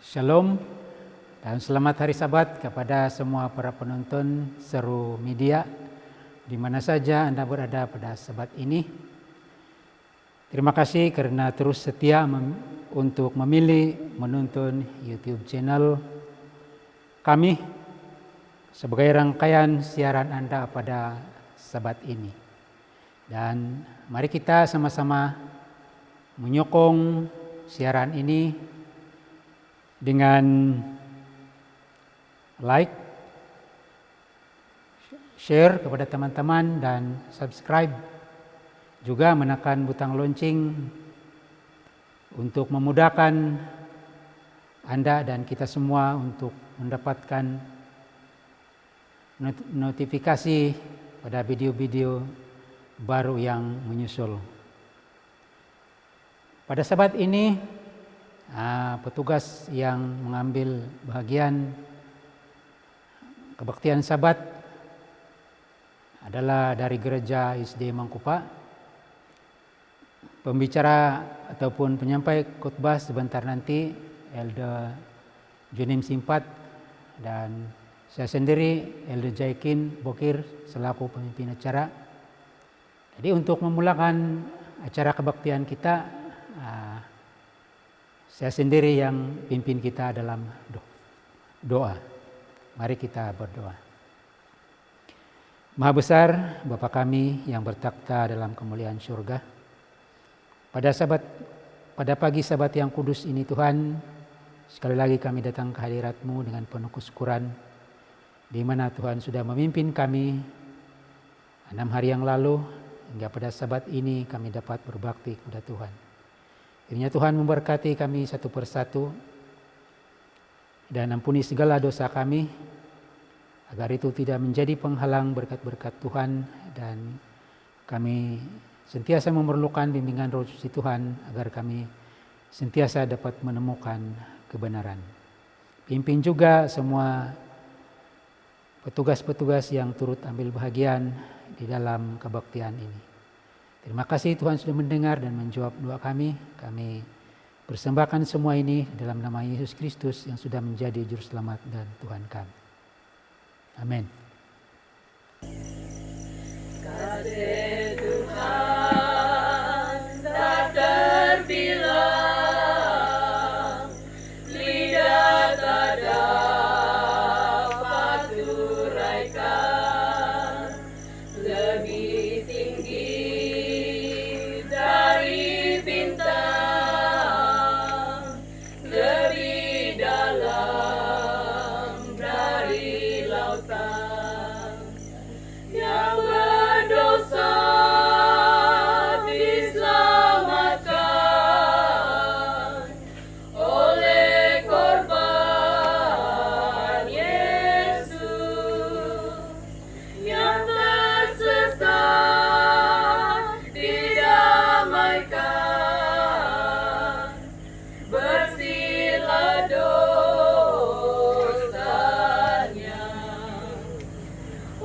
Shalom dan selamat hari Sabat kepada semua para penonton Seru Media di mana saja Anda berada pada Sabat ini. Terima kasih karena terus setia untuk memilih menonton YouTube channel kami sebagai rangkaian siaran Anda pada Sabat ini. Dan mari kita sama-sama menyokong siaran ini dengan like, share kepada teman-teman dan subscribe. Juga menekan butang lonceng untuk memudahkan Anda dan kita semua untuk mendapatkan notifikasi pada video-video baru yang menyusul. Pada Sabat ini petugas yang mengambil bagian kebaktian Sabat adalah dari Gereja SD Mangkupa. Pembicara ataupun penyampai khotbah sebentar nanti Elder Junim Simpat dan saya sendiri Elder Jaikin Bokir selaku pemimpin acara. Jadi untuk memulakan acara kebaktian kita, saya sendiri yang pimpin kita dalam doa. Mari kita berdoa. Maha besar Bapa kami yang bertakhta dalam kemuliaan surga. Pada pagi Sabat yang kudus ini Tuhan, sekali lagi kami datang ke hadirat-Mu dengan penuh kesyukuran, di mana Tuhan sudah memimpin kami 6 hari yang lalu, hingga pada Sabat ini kami dapat berbakti kepada Tuhan. Kiranya Tuhan memberkati kami satu persatu dan ampuni segala dosa kami, agar itu tidak menjadi penghalang berkat-berkat Tuhan dan kami sentiasa memerlukan bimbingan Roh Suci Tuhan agar kami sentiasa dapat menemukan kebenaran. Pimpin juga semua petugas-petugas yang turut ambil bahagian di dalam kebaktian ini. Terima kasih Tuhan sudah mendengar dan menjawab doa kami. Kami persembahkan semua ini dalam nama Yesus Kristus yang sudah menjadi Juru Selamat dan Tuhan kami. Amin. Kasih Tuhan tak terbilang, lidah tak dapat uraikan, lebih tinggi dari bintang, lebih dalam dari lautan. Yang berdosa diselamatkan oleh korban Yesus. Yang tersesat didamaikan, bersihlah dosanya.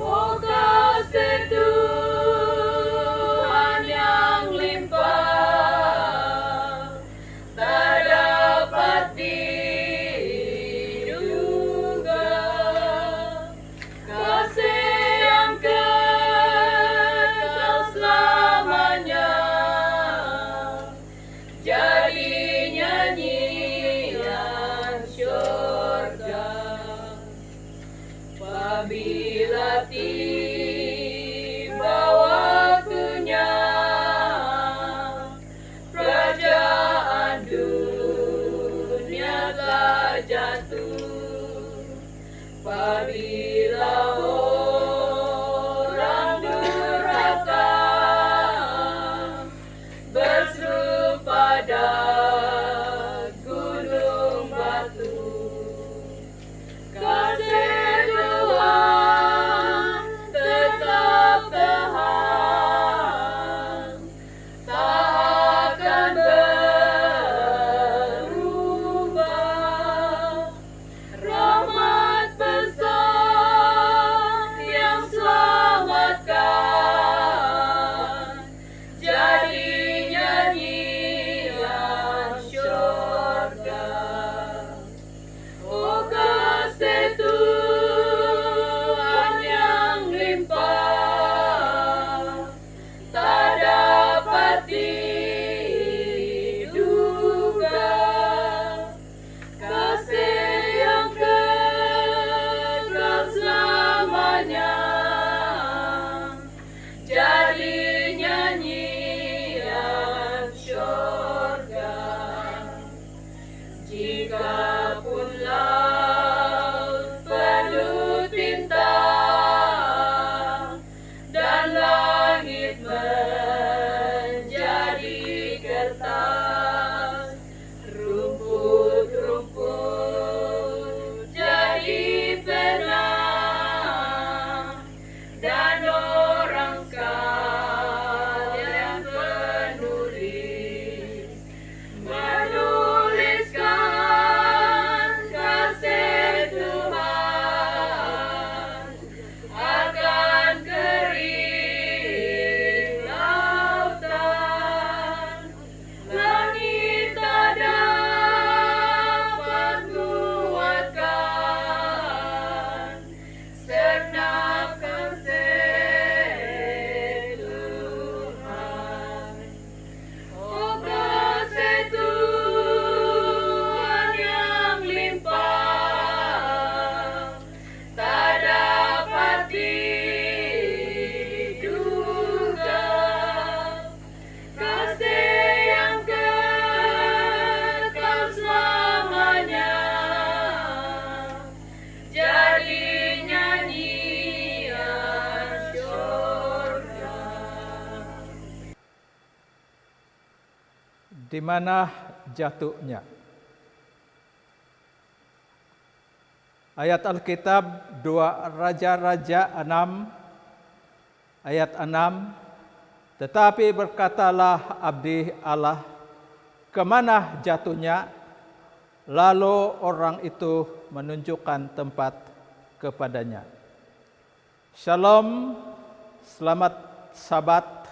Oh kasih Tuhan yang limpah, tak dapat diduga. Kasih yang kekal selamanya, jadi nyanyian syurga. Apabila tiba waktunya, kerajaan dunia telah jatuh. Apabila orang durhaka berseru pada gunung batu, kasih Tuhan tetap tahan, tak akan berubah. Rahmat besar Jika pun laut penuh tinta dan langit menjadi kertas, rumput-rumput jadi penang, dan orang sekalian penulis menuliskan kasih Tuhan akan kering lautan. Langit tak dapat kuatkan segenap kasih Tuhan. Oh, kasih Tuhan yang limpah, tak dapat diduga. Kasih yang kekal selamanya, jadi nyanyian syurga. Di mana jatuhnya? Ayat Alkitab 2 Raja-Raja 6 ayat 6. Tetapi berkatalah abdi Allah, kemana jatuhnya? Lalu orang itu menunjukkan tempat kepadanya. Shalom, selamat Sabat.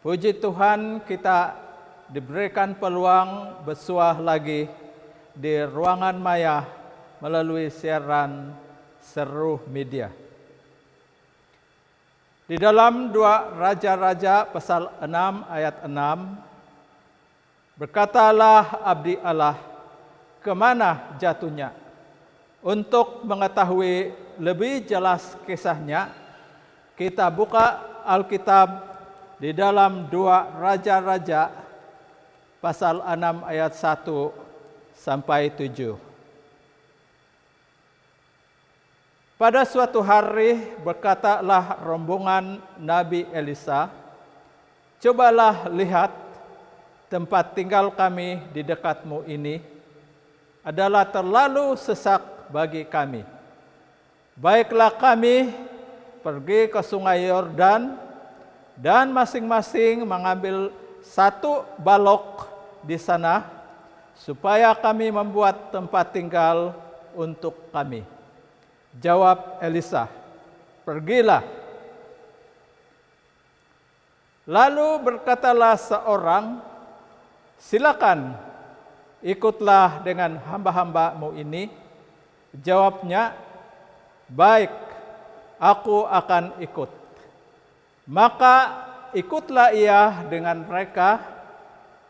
Puji Tuhan, kita diberikan peluang bersuah lagi di ruangan maya melalui siaran seru media. Di dalam 2 Raja-Raja pasal 6 ayat 6, berkatalah abdi Allah, kemana jatuhnya? Untuk mengetahui lebih jelas kisahnya, kita buka Alkitab di dalam 2 Raja-Raja pasal 6 ayat 1 sampai 7. Pada suatu hari berkatalah rombongan Nabi Elisa, cobalah lihat tempat tinggal kami di dekatmu ini adalah terlalu sesak bagi kami. Baiklah kami pergi ke sungai Yordan dan masing-masing mengambil 1 balok di sana supaya kami membuat tempat tinggal untuk kami. Jawab Elisa, pergilah. Lalu berkatalah seorang, silakan ikutlah dengan hamba-hambamu ini. Jawabnya, baik, aku akan ikut. Maka ikutlah ia dengan mereka.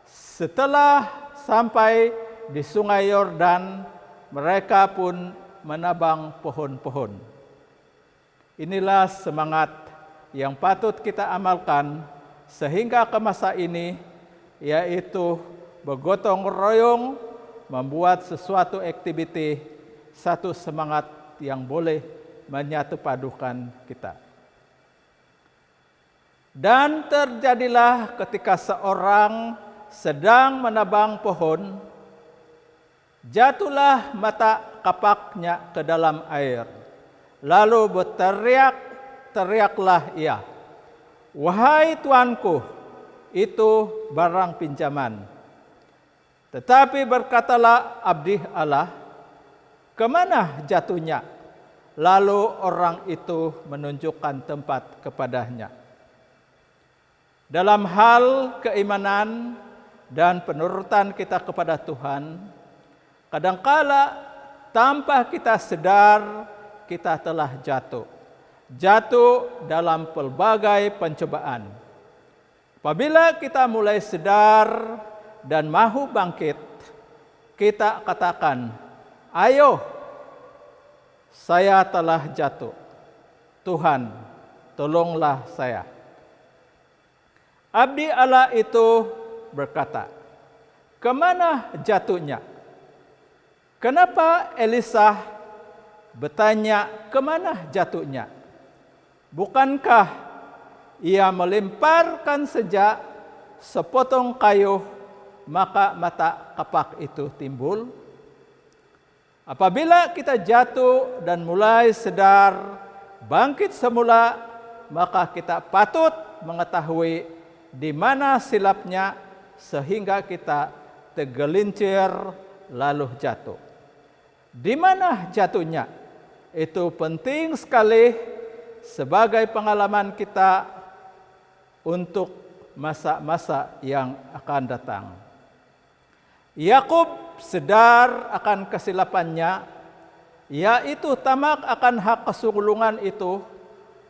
Setelah sampai di sungai Yordan, mereka pun menabang pohon-pohon. Inilah semangat yang patut kita amalkan sehingga ke masa ini, yaitu bergotong royong membuat sesuatu aktiviti, satu semangat yang boleh menyatu padukan kita. Dan terjadilah ketika seorang sedang menabang pohon, jatuhlah mata kapaknya ke dalam air. Lalu berteriaklah ia, wahai tuanku, itu barang pinjaman. Tetapi berkatalah abdi Allah, kemana jatuhnya? Lalu orang itu menunjukkan tempat kepadanya. Dalam hal keimanan dan penurutan kita kepada Tuhan, kadangkala tanpa kita sadar kita telah jatuh dalam pelbagai pencobaan. Apabila kita mulai sadar dan mahu bangkit, kita katakan, ayo, saya telah jatuh. Tuhan, tolonglah saya. Abdi Allah itu berkata, kemana jatuhnya? Kenapa Elisa bertanya kemana jatuhnya? Bukankah ia melemparkan saja sepotong kayu, maka mata kapak itu timbul? Apabila kita jatuh dan mulai sadar, bangkit semula, maka kita patut mengetahui di mana silapnya sehingga kita tergelincir lalu jatuh. Di mana jatuhnya? Itu penting sekali sebagai pengalaman kita untuk masa-masa yang akan datang. Yakub sadar akan kesilapannya, yaitu tamak akan hak kesulungan itu,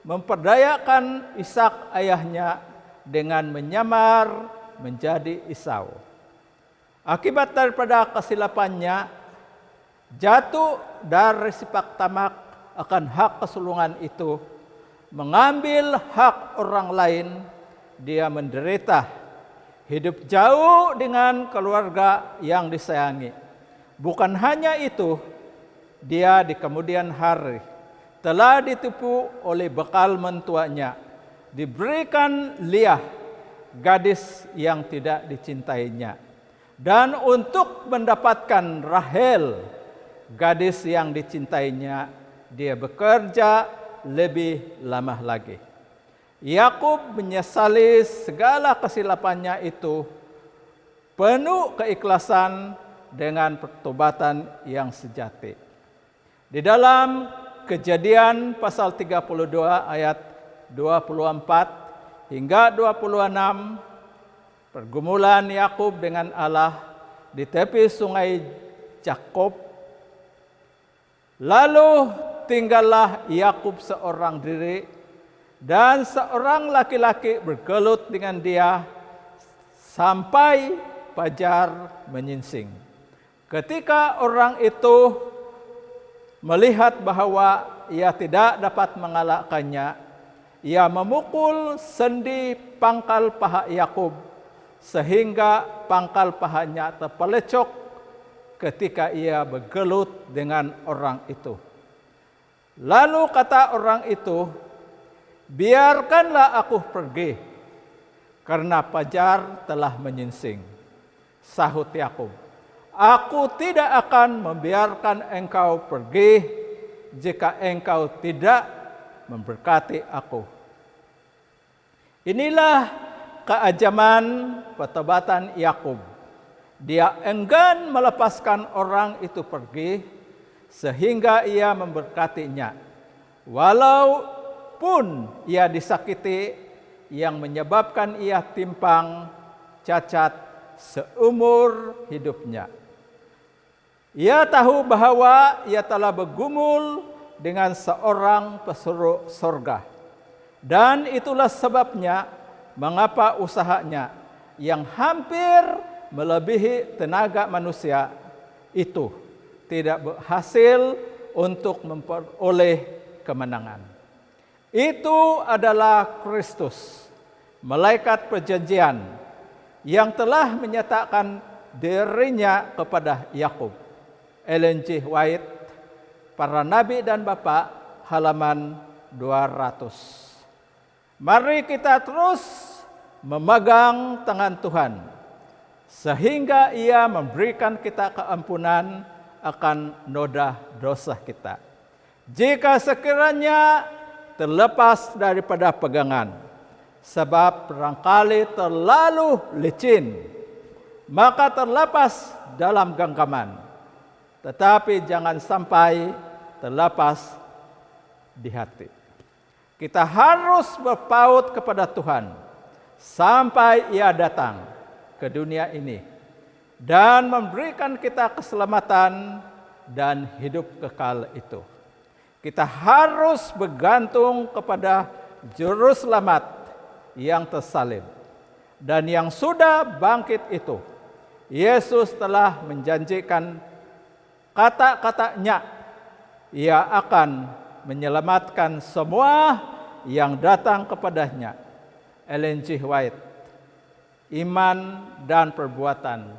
memperdayakan Ishak ayahnya dengan menyamar menjadi Esau. Akibat daripada kesilapannya, jatuh dari sifat tamak akan hak kesulungan itu, mengambil hak orang lain, dia menderita, hidup jauh dengan keluarga yang disayangi. Bukan hanya itu, dia di kemudian hari telah ditipu oleh bekal mentuanya, diberikan Leah, gadis yang tidak dicintainya. Dan untuk mendapatkan Rahel, gadis yang dicintainya, dia bekerja lebih lama lagi. Yakub menyesali segala kesilapannya itu, penuh keikhlasan dengan pertobatan yang sejati. Di dalam Kejadian pasal 32 ayat 24 hingga 26, pergumulan Yakub dengan Allah di tepi sungai Jakob. Lalu tinggallah Yakub seorang diri, dan seorang laki-laki bergelut dengan dia sampai fajar menyingsing. Ketika orang itu melihat bahwa ia tidak dapat mengalahkannya, ia memukul sendi pangkal paha Yakub sehingga pangkal pahanya terpelecok ketika ia bergelut dengan orang itu. Lalu kata orang itu, "Biarkanlah aku pergi, karena fajar telah menyingsing." Sahut Yakub, "Aku tidak akan membiarkan engkau pergi jika engkau tidak memberkati aku." Inilah keajaman pertobatan Yakub. Dia enggan melepaskan orang itu pergi sehingga ia memberkatinya, walaupun ia disakiti yang menyebabkan ia timpang cacat seumur hidupnya. Ia tahu bahwa ia telah bergumul dengan seorang pesuruh sorga. Dan itulah sebabnya mengapa usahanya yang hampir melebihi tenaga manusia itu tidak berhasil untuk memperoleh kemenangan. Itu adalah Kristus, malaikat perjanjian, yang telah menyatakan dirinya kepada Yakub. Ellen G. White, Para Nabi dan Bapa, halaman 200. Mari kita terus memegang tangan Tuhan, sehingga Ia memberikan kita keampunan akan noda dosa kita. Jika sekiranya terlepas daripada pegangan, sebab barangkali terlalu licin, maka terlepas dalam genggaman. Tetapi jangan sampai terlepas di hati. Kita harus berpaut kepada Tuhan sampai Ia datang ke dunia ini dan memberikan kita keselamatan dan hidup kekal itu. Kita harus bergantung kepada Juru Selamat yang tersalib dan yang sudah bangkit itu. Yesus telah menjanjikan kata-katanya, Ia akan menyelamatkan semua yang datang kepadanya. Ellen G. White, Iman dan Perbuatan,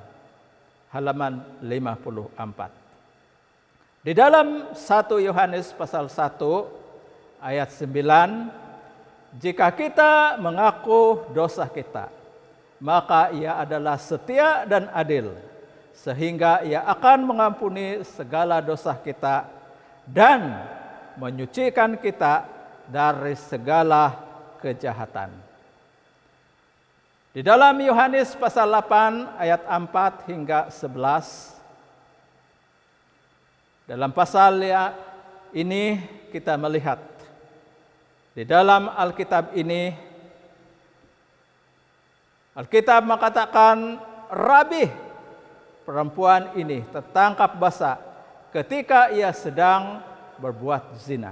halaman 54. Di dalam 1 Yohanes pasal 1 ayat 9, jika kita mengaku dosa kita, maka Ia adalah setia dan adil, sehingga Ia akan mengampuni segala dosa kita dan menyucikan kita dari segala kejahatan. Di dalam Yohanes pasal 8 ayat 4 hingga 11, dalam pasal ini kita melihat di dalam Alkitab ini, Alkitab mengatakan Rabi perempuan ini tertangkap basah ketika ia sedang berbuat zina.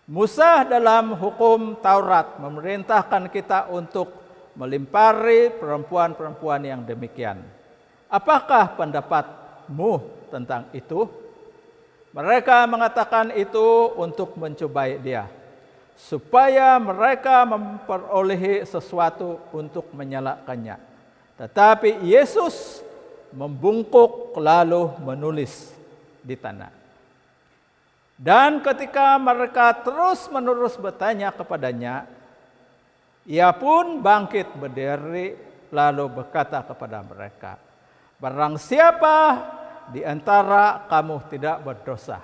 Musa dalam hukum Taurat memerintahkan kita untuk melimpari perempuan-perempuan yang demikian. Apakah pendapatmu tentang itu? Mereka mengatakan itu untuk mencobai dia, supaya mereka memperolehi sesuatu untuk menyalahkannya. Tetapi Yesus membungkuk lalu menulis di tanah. Dan ketika mereka terus-menerus bertanya kepadanya, ia pun bangkit berdiri lalu berkata kepada mereka, barang siapa di antara kamu tidak berdosa,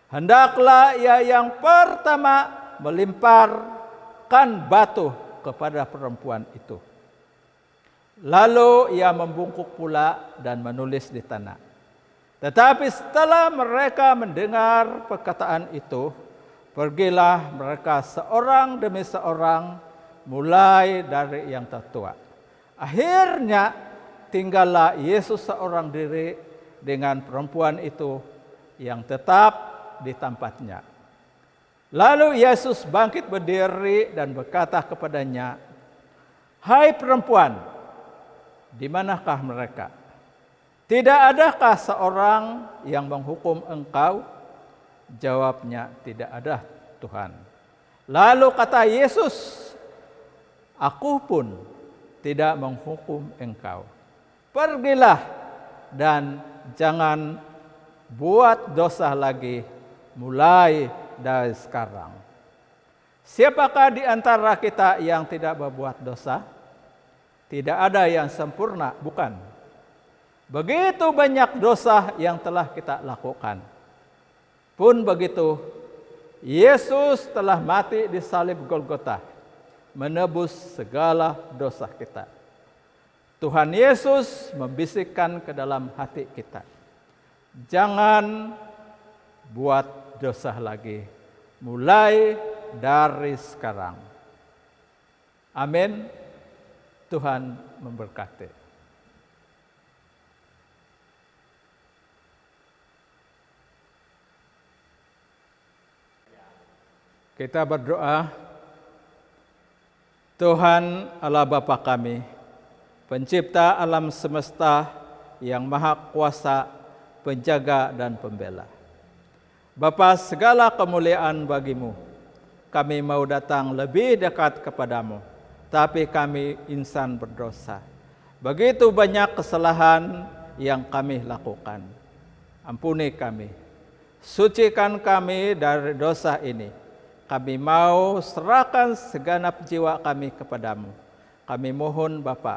hendaklah ia yang pertama melemparkan batu kepada perempuan itu. Lalu ia membungkuk pula dan menulis di tanah. Tetapi setelah mereka mendengar perkataan itu, pergilah mereka seorang demi seorang, mulai dari yang tertua. Akhirnya tinggallah Yesus seorang diri dengan perempuan itu yang tetap di tempatnya. Lalu Yesus bangkit berdiri dan berkata kepadanya, hai perempuan, di manakah mereka? Tidak adakah seorang yang menghukum engkau? Jawabnya, tidak ada Tuhan. Lalu kata Yesus, aku pun tidak menghukum engkau. Pergilah dan jangan buat dosa lagi mulai dari sekarang. Siapakah di antara kita yang tidak berbuat dosa? Tidak ada yang sempurna, bukan? Begitu banyak dosa yang telah kita lakukan. Pun begitu, Yesus telah mati di salib Golgota, menebus segala dosa kita. Tuhan Yesus membisikkan ke dalam hati kita, jangan buat dosa lagi, mulai dari sekarang. Amin. Tuhan memberkati. Kita berdoa. Tuhan Allah Bapa kami, pencipta alam semesta yang maha kuasa, penjaga dan pembela. Bapa, segala kemuliaan bagimu. Kami mau datang lebih dekat kepadamu, tapi kami insan berdosa. Begitu banyak kesalahan yang kami lakukan. Ampuni kami. Sucikan kami dari dosa ini. Kami mau serahkan segenap jiwa kami kepadamu. Kami mohon Bapa,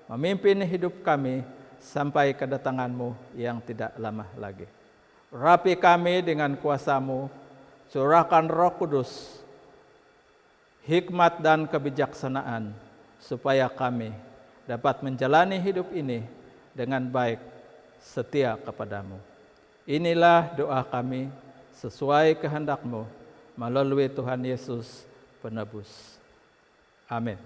memimpin hidup kami sampai kedatangan-Mu yang tidak lama lagi. Rapi kami dengan kuasa-Mu, curahkan Roh Kudus, hikmat dan kebijaksanaan, supaya kami dapat menjalani hidup ini dengan baik, setia kepadamu. Inilah doa kami sesuai kehendak-Mu, melalui Tuhan Yesus penebus. Amin.